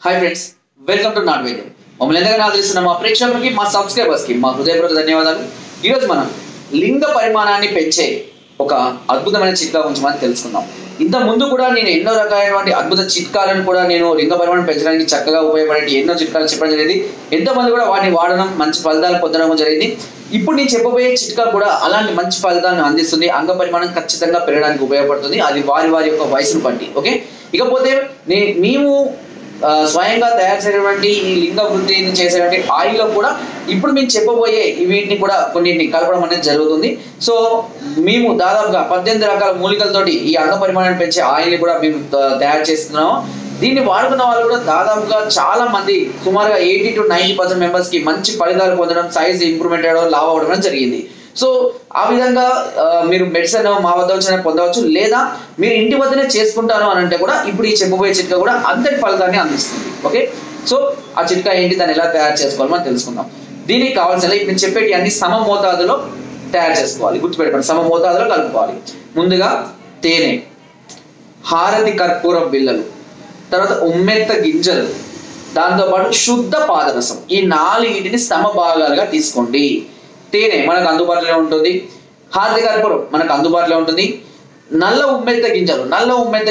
Hi friends, welcome to not వైద్యం. మమ్మల్ని ఎంతగానో ఆదరిస్తున్న మా ప్రేక్షకులకి, మా సబ్స్క్రైబర్స్కి మా హృదయపూర్వక ధన్యవాదాలు. ఈరోజు మనం లింగ పరిమాణాన్ని పెంచే ఒక అద్భుతమైన చిట్కా గురించి మనం తెలుసుకుందాం. ఇంత ముందు కూడా నేను ఎన్నో రకాలైనటువంటి అద్భుత చిట్కాలను కూడా నేను లింగ పరిమాణం పెంచడానికి చక్కగా ఉపయోగపడే ఎన్నో చిట్కాలు చెప్పడం జరిగింది. ఎంతోమంది కూడా వాటిని వాడడం, మంచి ఫలితాలు పొందడం జరిగింది. ఇప్పుడు నేను చెప్పబోయే చిట్కా కూడా అలాంటి మంచి ఫలితాలను అందిస్తుంది. అంగ పరిమాణం ఖచ్చితంగా పెరగడానికి ఉపయోగపడుతుంది. అది వారి వారి యొక్క వయసును బట్టి. ఓకే, ఇకపోతే మేము స్వయంగా తయారు చేసేటువంటి ఈ లింగ వృద్ధిని చేసేటువంటి ఆయిల్లో కూడా ఇప్పుడు మేము చెప్పబోయే వీటిని కూడా కొన్నింటిని కలపడం అనేది జరుగుతుంది. సో మేము దాదాపుగా 18 రకాల మూలికలతోటి ఈ అంగ పరిమాణాన్ని పెంచే ఆయిల్ని కూడా మేము తయారు చేస్తున్నాము. దీన్ని వాడుకున్న వాళ్ళు కూడా దాదాపుగా చాలా మంది, సుమారుగా 80 to 90% మెంబర్స్ కి మంచి ఫలితాలు పొందడం, సైజ్ ఇంప్రూవ్మెంట్ అవ్వడం, లావ్ అవ్వడం జరిగింది. సో ఆ విధంగా మీరు మెడిసిన్ మా వద్ద వచ్చిన పొందవచ్చు, లేదా మీరు ఇంటి వద్దనే చేసుకుంటారు అని అంటే కూడా ఇప్పుడు ఈ చెప్పబోయే చిట్కా కూడా అంతటి ఫలితాన్ని అందిస్తుంది. ఓకే, సో ఆ చిట్కా ఏంటి, దాన్ని ఎలా తయారు చేసుకోవాలో మనం తెలుసుకుందాం. దీనికి కావాల్సిన ఇప్పుడు నేను చెప్పేటి అన్ని సమ మోతాదులో తయారు చేసుకోవాలి. గుర్తుపెట్టుకోండి, సమ మోతాదులో కలుపుకోవాలి. ముందుగా తేనె, హారతి కర్పూరం బిళ్ళలు, తర్వాత ఉమ్మెత్త గింజలు, దాంతోపాటు శుద్ధ పాదరసం. ఈ 4 సమ భాగాలుగా తీసుకోండి. తేనె మనకు అందుబాటులో ఉంటుంది, హారతి కర్పూరం మనకు అందుబాటులో ఉంటుంది, నల్ల ఉమ్మెత్త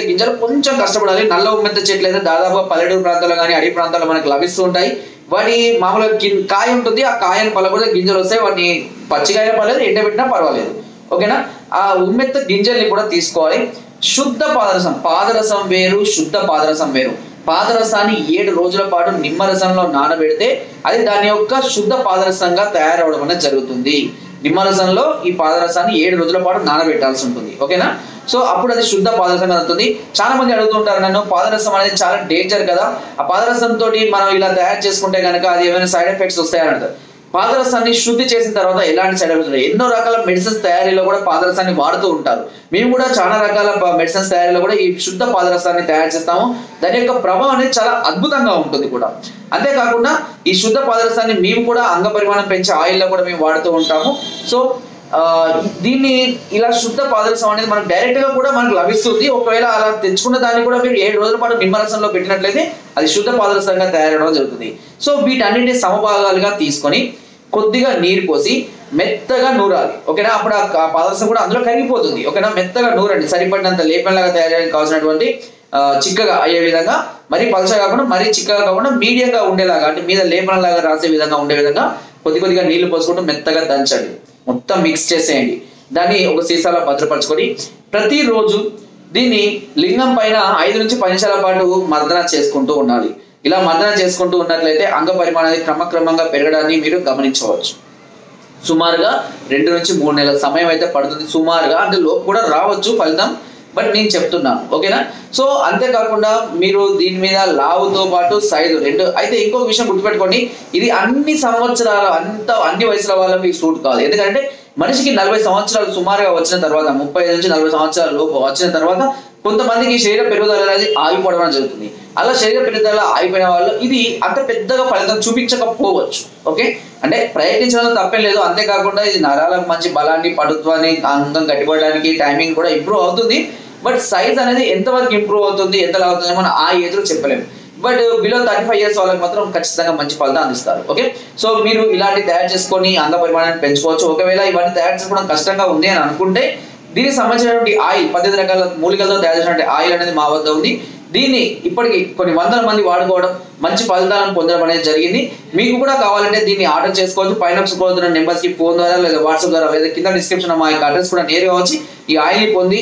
గింజలు కొంచెం కష్టపడాలి. నల్ల ఉమ్మెత్త చెట్లు అయితే దాదాపుగా పల్లెటూరు ప్రాంతాల్లో కానీ అడవి ప్రాంతాల్లో మనకు లభిస్తూ ఉంటాయి. వాటి మామూలుగా కాయ ఉంటుంది, ఆ కాయను పలకూడదు, గింజలు వస్తాయి. వాటిని పచ్చికాయ పర్లేదు, ఎండబెట్టినా పర్వాలేదు. ఓకేనా, ఆ ఉమ్మెత్త గింజల్ని కూడా తీసుకోవాలి. శుద్ధ పాదరసం వేరు, శుద్ధ పాదరసం వేరు. పాదరసాన్ని 7 రోజుల పాటు నిమ్మరసంలో నానబెడితే అది దాని యొక్క శుద్ధ పాదరసంగా తయారవడం అనేది జరుగుతుంది. నిమ్మరసంలో ఈ పాదరసాన్ని 7 రోజుల పాటు నానబెట్టాల్సి ఉంటుంది. ఓకేనా, సో అప్పుడు అది శుద్ధ పాదరసం అవుతుంది. చాలా మంది అడుగుతుంటారు నన్ను, పాదరసం అనేది చాలా డేంజర్ కదా, ఆ పాదరసం తోటి మనం ఇలా తయారు చేసుకుంటే కనుక అది ఏమైనా సైడ్ ఎఫెక్ట్స్ వస్తాయని అంటారు. పాదరసాన్ని శుద్ధి చేసిన తర్వాత ఎలాంటి సైడ్ ఎఫెక్ట్స్ ఉంటాయి? ఎన్నో రకాల మెడిసిన్స్ తయారీలో కూడా పాదరసాన్ని వాడుతూ ఉంటారు. మేము కూడా చాలా రకాల మెడిసిన్స్ తయారీలో కూడా ఈ శుద్ధ పాదరసాన్ని తయారు చేస్తాము. దాని యొక్క ప్రభావం అనేది చాలా అద్భుతంగా ఉంటుంది కూడా. అంతేకాకుండా ఈ శుద్ధ పాదరసాన్ని మేము కూడా అంగ పరిమాణం పెంచే ఆయిల్లో కూడా మేము వాడుతూ ఉంటాము. సో దీన్ని ఇలా శుద్ధ పాదరసం అనేది మనకు డైరెక్ట్ గా కూడా మనకు లభిస్తుంది. ఒకవేళ అలా తెచ్చుకున్న దాన్ని కూడా మీరు 7 రోజుల పాటు నిమ్మరసంలో పెట్టినట్లయితే అది శుద్ధ పాదరసంగా తయారవడం జరుగుతుంది. సో వీటన్నింటినీ సమభాగాలుగా తీసుకొని కొద్దిగా నీరు పోసి మెత్తగా నూరాలి. ఓకేనా, అప్పుడు ఆ పాదరసం కూడా అందులో కరిగిపోతుంది. ఓకేనా, మెత్తగా నూరండి. సరిపడినంత లేపనలాగా తయారు చేయడానికి కావాల్సినటువంటి చిక్కగా అయ్యే విధంగా, మరీ పలచగా కాకుండా మరీ చిక్కగా కాకుండా మీడియంగా ఉండేలాగా, అంటే మీద లేపనలాగా రాసే విధంగా ఉండే విధంగా కొద్దిగా నీళ్లు పోసుకుంటూ మెత్తగా దంచండి. మొత్తం మిక్స్ చేసేయండి. దాన్ని ఒక సీసాలో భద్రపరచుకొని ప్రతిరోజు దీన్ని లింగం పైన 5 నుంచి 10 నిమిషాల పాటు మర్దన చేసుకుంటూ ఉండాలి. ఇలా మర్దన చేసుకుంటూ ఉన్నట్లయితే అంగ పరిమాణాన్ని క్రమక్రమంగా పెరగడాన్ని మీరు గమనించవచ్చు. సుమారుగా 2 నుంచి 3 నెలల సమయం అయితే పడుతుంది. సుమారుగా, అంటే లోపు కూడా రావచ్చు ఫలితం, బట్ నేను చెప్తున్నాను. ఓకేనా, సో అంతేకాకుండా మీరు దీని మీద లావుతో పాటు సైజు 2. అయితే ఇంకొక విషయం గుర్తుపెట్టుకోండి, ఇది అన్ని సంవత్సరాల అన్ని వయసుల వాళ్ళకి సూట్ కాదు. ఎందుకంటే మనిషికి 40 సంవత్సరాలు సుమారుగా వచ్చిన తర్వాత, 35 నుంచి 40 సంవత్సరాల లోపు వచ్చిన తర్వాత కొంతమందికి శరీర పెరుగుదల అనేది ఆగిపోవడం జరుగుతుంది. అలా శరీర పెరుగుదల ఆగిపోయిన వాళ్ళు ఇది అంత పెద్దగా ఫలితం చూపించకపోవచ్చు. ఓకే, అంటే ప్రయత్నించడం తప్పేం లేదు. అంతేకాకుండా ఇది నరాలకు మంచి బలాన్ని, పటుత్వాన్ని, అంగం గట్టిపడడానికి టైమింగ్ కూడా ఇంప్రూవ్ అవుతుంది. బట్ సైజ్ అనేది ఎంతవరకు ఇంప్రూవ్ అవుతుంది, ఎంతలా అవుతుంది మనం ఆ ఏజ్లో చెప్పలేము. బట్ బిలో 35 ఇయర్స్ వాళ్ళకి మాత్రం ఖచ్చితంగా మంచి ఫలితం అందిస్తారు. ఓకే, సో మీరు ఇలాంటి తయారు చేసుకొని అంగ పరిమాణాన్ని పెంచుకోవచ్చు. ఒకవేళ ఇవన్నీ తయారు చేసుకోవడం కష్టంగా ఉంది అని అనుకుంటే దీనికి సంబంధించినటువంటి ఆయిల్, 18 రకాల మూలికలతో తయారు చేసినటువంటి ఆయిల్ అనేది మా వద్ద ఉంది. దీన్ని ఇప్పటికి కొన్ని వందల మంది వాడుకోవడం, మంచి ఫలితాలను పొందడం అనేది జరిగింది. మీకు కూడా కావాలంటే దీన్ని ఆర్డర్ చేసుకోవచ్చు. పైన పోతున్న నెంబర్స్కి ఫోన్ ద్వారా, లేదా వాట్సాప్ ద్వారా, లేదా కింద డిస్క్రిప్షన్ మా యొక్క అడ్రస్ కూడా నేరుగా వచ్చి ఈ ఆయిల్ని పొంది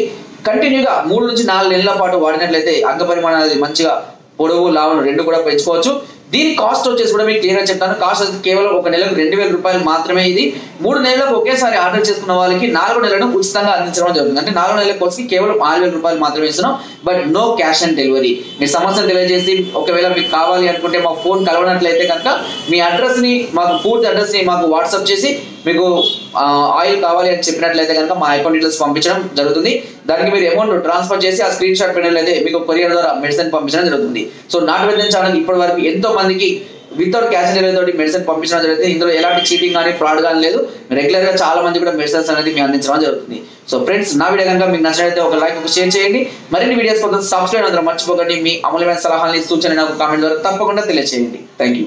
కంటిన్యూగా 3 నుంచి 4 నెలల పాటు వాడినట్లయితే అంగ పరిమాణం అనేది మంచిగా పొడవు, లావును 2 కూడా పెంచుకోవచ్చు. దీని కాస్ట్ వచ్చేసి కూడా మీకు క్లియర్గా చెప్తాను. కాస్ట్ వచ్చి కేవలం ఒక నెలకు 2000 రూపాయలు మాత్రమే. ఇది 3 నెలలకు ఒకేసారి ఆర్డర్ చేసుకున్న వాళ్ళకి 4 నెలలను ఉచితంగా అందించడం జరుగుతుంది. అంటే 4 నెలల కోర్సుకి కేవలం 6000 రూపాయలు మాత్రమే ఇస్తున్నాం. But no cash on delivery. మీ సమస్యను తెలియజేసి ఒకవేళ మీకు కావాలి అనుకుంటే మా ఫోన్ కలవనట్లయితే కనుక మీ అడ్రస్ని, మాకు పూర్తి అడ్రస్ని మాకు వాట్సాప్ చేసి మీకు ఆయిల్ కావాలి అని చెప్పినట్లయితే కనుక మా అకౌంట్ డీటెయిల్స్ పంపించడం జరుగుతుంది. దానికి మీరు అమౌంట్ ట్రాన్స్ఫర్ చేసి ఆ స్క్రీన్ షాట్ పెట్టినట్లయితే మీకు కొరియర్ ద్వారా మెడిసిన్ పంపించడం జరుగుతుంది. సో నాట్ వైద్యం ఛానల్ ఇప్పటి వరకు ఎంతో మందికి వితౌట్ క్యాష్ ఆన్ డెలివరీ తోటి మెడిసిన్ పంపించడం జరుగుతుంది. ఇందులో ఎలాంటి చీటింగ్ కానీ ఫ్రాడ్ కానీ లేదు. రెగ్యులర్ గా చాలా మంది కూడా మెడిసిన్స్ అనేది మీకు అందించడం జరుగుతుంది. సో ఫ్రెండ్స్, నా వీడియో కనుక మీకు నచ్చినట్లయితే ఒక లైక్, ఒక షేర్ చేయండి. మరిన్ని వీడియోస్ కోసం సబ్స్క్రైబ్ అందరూ మర్చిపోకండి. మీ అమూల్యమైన సలహాలని, సూచనలు నాకు కామెంట్ ద్వారా తప్పకుండా తెలియజేయండి. Thank you.